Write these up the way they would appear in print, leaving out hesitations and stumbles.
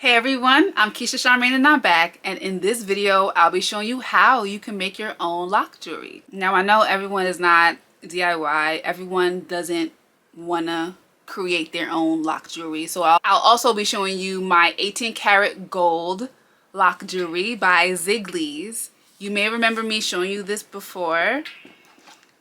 Hey everyone, I'm Keisha Charmaine and I'm back, and in this video I'll be showing you how you can make your own lock jewelry. Now I know everyone is not DIY, everyone doesn't wanna create their own lock jewelry, so I'll also be showing you my 18 karat gold lock jewelry by Zigli's. You may remember me showing you this before.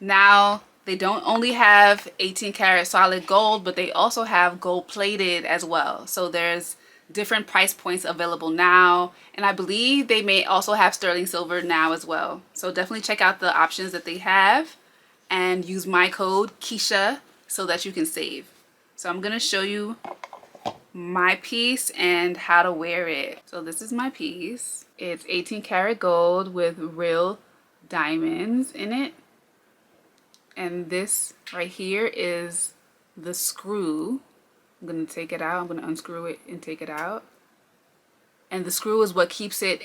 Now they don't only have 18 karat solid gold, but they also have gold plated as well. So there's different price points available now, and I believe they may also have sterling silver now as well. So definitely check out the options that they have and use my code Keisha so that you can save. So I'm gonna show you my piece and how to wear it. So this is my piece. It's 18 karat gold with real diamonds in it, and this right here is the screw. I'm going to take it out. I'm going to unscrew it and take it out. And the screw is what keeps it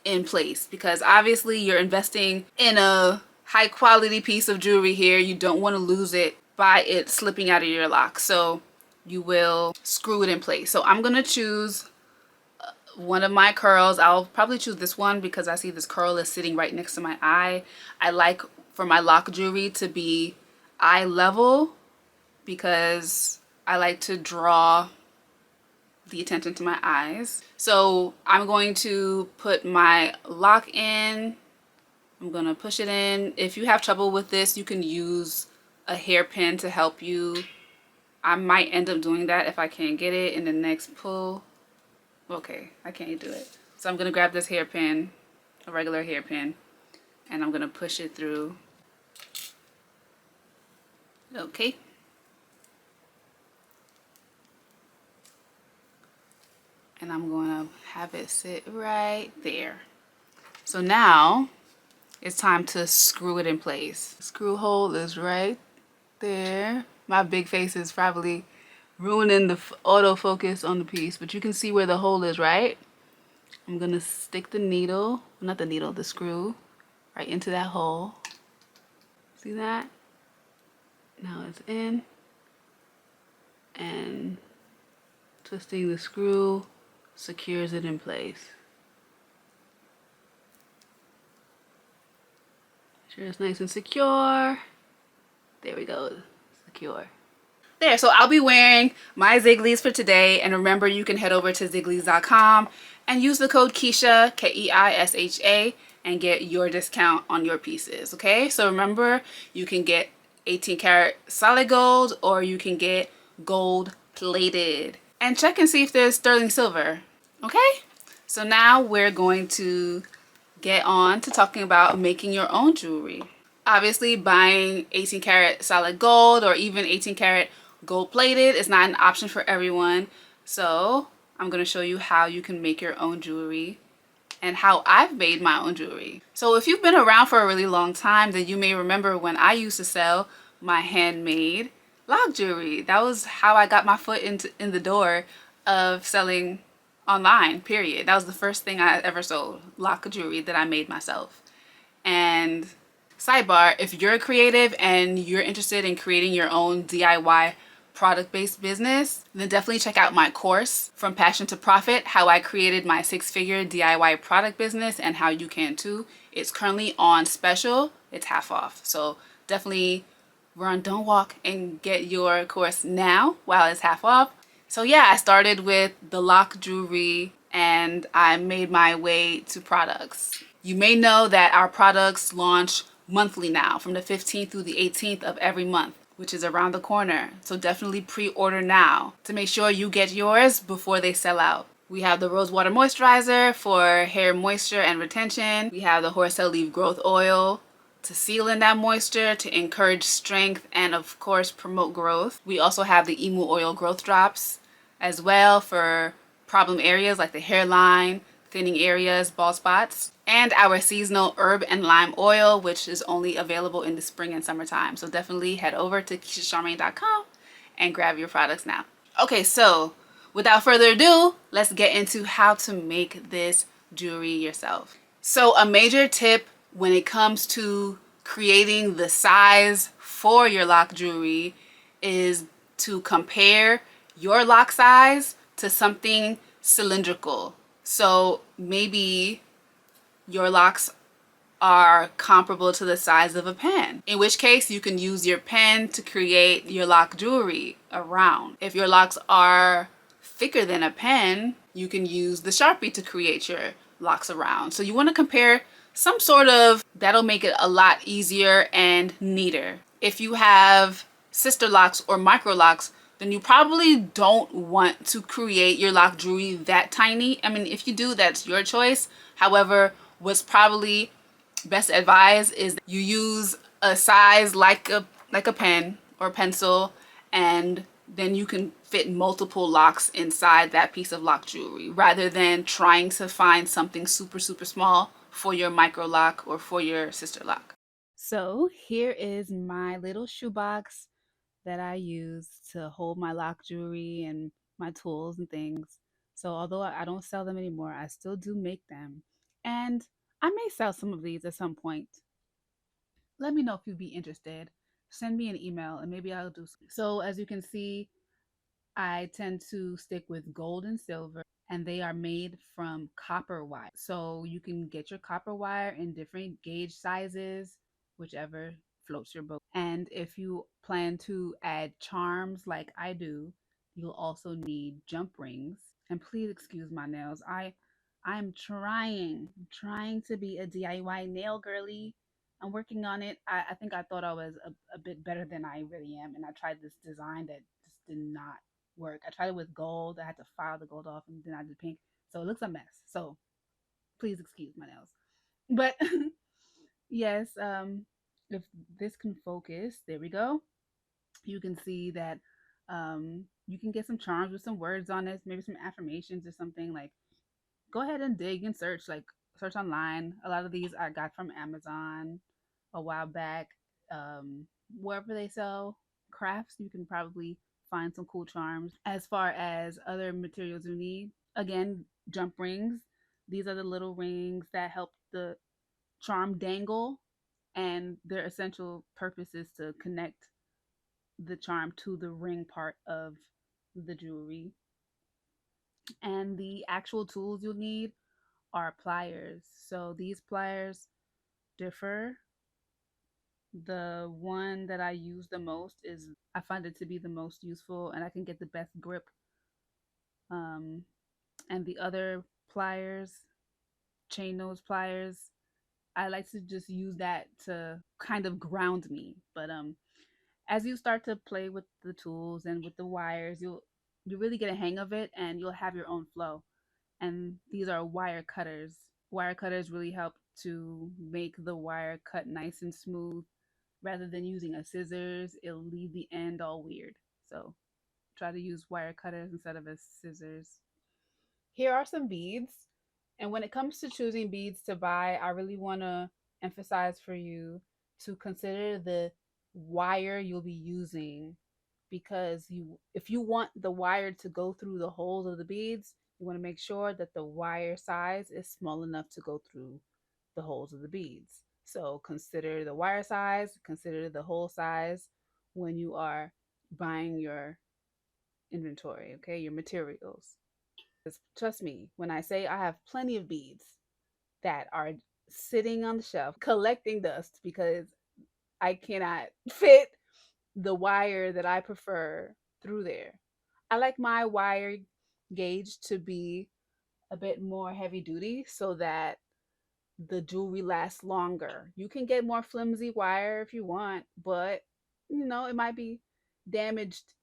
in place, because obviously you're investing in a high quality piece of jewelry here. You don't want to lose it by it slipping out of your lock. So you will screw it in place. So I'm going to choose one of my curls. I'll probably choose this one because I see this curl is sitting right next to my eye. I like for my lock jewelry to be eye level because I like to draw the attention to my eyes. So I'm going to put my lock in. I'm going to push it in. If you have trouble with this, you can use a hairpin to help you. I might end up doing that if I can't get it in the next pull. Okay, I can't do it. So I'm going to grab this hairpin, a regular hairpin, and I'm going to push it through. Okay. And I'm going to have it sit right there. So now it's time to screw it in place. Screw hole is right there. My big face is probably ruining the autofocus on the piece, but you can see where the hole is, right? I'm going to stick the needle, not the needle, the screw, right into that hole. See that? Now it's in. And twisting the screw secures it in place. Make sure it's nice and secure. There we go, secure. There, so I'll be wearing my Zigli's for today, and remember you can head over to zigli's.com and use the code Keisha, Keisha, and get your discount on your pieces, okay? So remember, you can get 18 karat solid gold or you can get gold plated. And check and see if there's sterling silver. Okay? So now we're going to get on to talking about making your own jewelry. Obviously, buying 18 karat solid gold or even 18 karat gold plated is not an option for everyone. So I'm going to show you how you can make your own jewelry and how I've made my own jewelry. So if you've been around for a really long time, then you may remember when I used to sell my handmade lock jewelry. That was how I got my foot in the door of selling online, period. That was the first thing I ever sold, lock jewelry that I made myself. And sidebar, if you're creative and you're interested in creating your own DIY product-based business, then definitely check out my course, From Passion to Profit, how I created my 6-figure DIY product business and how you can too. It's currently on special. It's half off. So definitely run, don't walk, and get your course now while it's half off. So yeah, I started with the lock jewelry and I made my way to products. You may know that our products launch monthly now, from the 15th through the 18th of every month, which is around the corner. So definitely pre-order now to make sure you get yours before they sell out. We have the Rose Water Moisturizer for hair moisture and retention. We have the Horsetail Leaf Growth Oil to seal in that moisture, to encourage strength, and of course promote growth. We also have the Emu Oil Growth Drops as well for problem areas like the hairline, thinning areas, bald spots. And our seasonal herb and lime oil, which is only available in the spring and summertime. So definitely head over to KeishaCharmaine.com and grab your products now. Okay, so without further ado, let's get into how to make this jewelry yourself. So a major tip when it comes to creating the size for your lock jewelry is to compare your lock size to something cylindrical. So maybe your locks are comparable to the size of a pen, in which case you can use your pen to create your lock jewelry around. If your locks are thicker than a pen, you can use the Sharpie to create your locks around. So you want to compare some sort of, that'll make it a lot easier and neater. If you have sister locks or micro locks, then you probably don't want to create your lock jewelry that tiny. I mean, if you do, that's your choice. However, what's probably best advice is that you use a size like a pen or pencil, and then you can fit multiple locks inside that piece of lock jewelry rather than trying to find something super small for your micro lock or for your sister lock. So here is my little shoebox that I use to hold my lock jewelry and my tools and things. So although I don't sell them anymore, I still do make them. And I may sell some of these at some point. Let me know if you'd be interested. Send me an email and maybe I'll do some. So as you can see, I tend to stick with gold and silver, and they are made from copper wire. So you can get your copper wire in different gauge sizes, whichever floats your boat. And if you plan to add charms like I do, you'll also need jump rings. And please excuse my nails. I'm trying to be a DIY nail girly. I'm working on it. I think I thought I was a bit better than I really am. And I tried this design that just did not work. I tried it with gold. I had to file the gold off and then I did pink. So it looks a mess. So please excuse my nails. But yes, if this can focus, there we go. You can see that you can get some charms with some words on it, maybe some affirmations or something. Like, go ahead and dig and search, like search online. A lot of these I got from Amazon a while back. Wherever they sell crafts, you can probably find some cool charms. As far as other materials you need, again, jump rings. These are the little rings that help the charm dangle, and their essential purpose is to connect the charm to the ring part of the jewelry. And the actual tools you'll need are pliers. So these pliers differ. The one that I use the most is, I find it to be the most useful and I can get the best grip. Um, and the other pliers, chain nose pliers, I like to just use that to kind of ground me. But as you start to play with the tools and with the wires, you really get a hang of it and you'll have your own flow. And these are wire cutters. Wire cutters really help to make the wire cut nice and smooth. Rather than using a scissors, it'll leave the end all weird. So try to use wire cutters instead of a scissors. Here are some beads. And when it comes to choosing beads to buy, I really want to emphasize for you to consider the wire you'll be using, because you if you want the wire to go through the holes of the beads, you want to make sure that the wire size is small enough to go through the holes of the beads. So consider the wire size, consider the hole size when you are buying your inventory, okay, your materials. Trust me when I say I have plenty of beads that are sitting on the shelf collecting dust because I cannot fit the wire that I prefer through there. I like my wire gauge to be a bit more heavy duty so that the jewelry lasts longer. You can get more flimsy wire if you want, but it might be damaged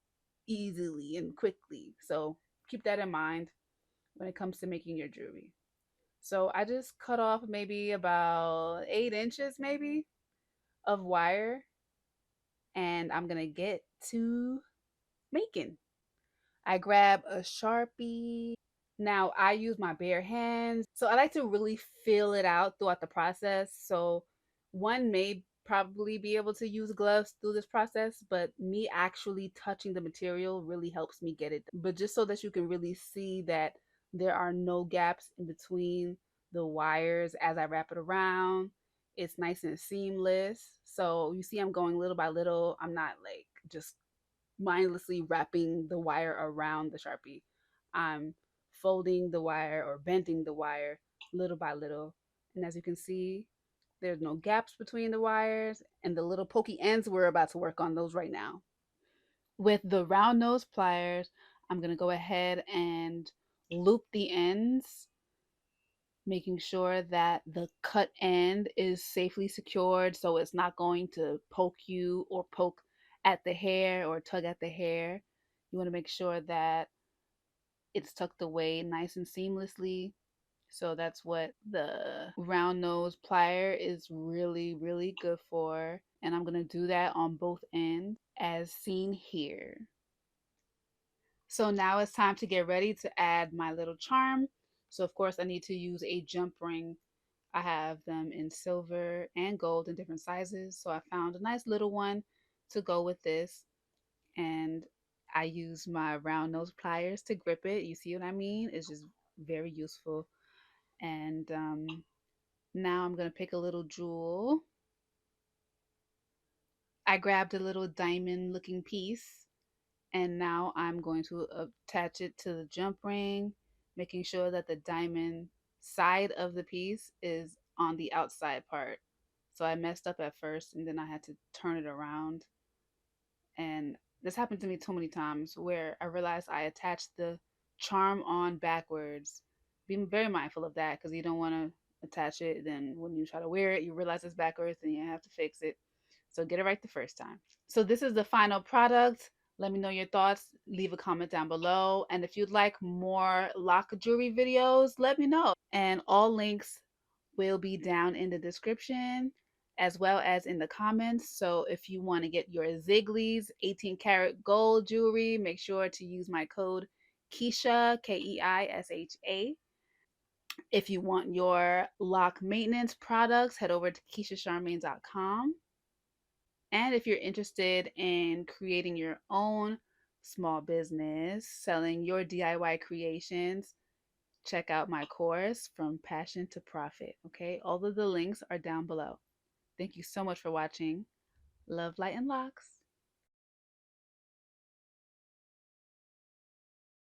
easily and quickly. So keep that in mind when it comes to making your jewelry. So I just cut off maybe about 8 inches, maybe, of wire, and I'm gonna get to making. I grab a Sharpie. Now I use my bare hands. So I like to really feel it out throughout the process. So one may probably be able to use gloves through this process, but me actually touching the material really helps me get it. But just so that you can really see that there are no gaps in between the wires as I wrap it around. It's nice and seamless. So you see I'm going little by little. I'm not like just mindlessly wrapping the wire around the Sharpie. I'm folding the wire or bending the wire little by little. And as you can see, there's no gaps between the wires, and the little pokey ends, we're about to work on those right now. With the round nose pliers, I'm going to go ahead and loop the ends, making sure that the cut end is safely secured so it's not going to poke you or poke at the hair or tug at the hair. You want to make sure that it's tucked away nice and seamlessly. So that's what the round nose plier is really, really good for. And I'm going to do that on both ends as seen here. So now it's time to get ready to add my little charm. So of course I need to use a jump ring. I have them in silver and gold in different sizes. So I found a nice little one to go with this. And I use my round nose pliers to grip it. You see what I mean? It's just very useful. And now I'm going to pick a little jewel. I grabbed a little diamond looking piece, and now I'm going to attach it to the jump ring, making sure that the diamond side of the piece is on the outside part. So I messed up at first and then I had to turn it around. And this happened to me so many times where I realized I attached the charm on backwards. Be very mindful of that because you don't want to attach it. Then when you try to wear it, you realize it's backwards and you have to fix it. So get it right the first time. So this is the final product. Let me know your thoughts. Leave a comment down below. And if you'd like more lock jewelry videos, let me know. And all links will be down in the description as well as in the comments. So if you want to get your Zigli's 18 karat gold jewelry, make sure to use my code Keisha, Keisha. If you want your lock maintenance products, head over to KeishaCharmaine.com. And if you're interested in creating your own small business, selling your DIY creations, check out my course From Passion to Profit. Okay, all of the links are down below. Thank you so much for watching. Love, light, and locks.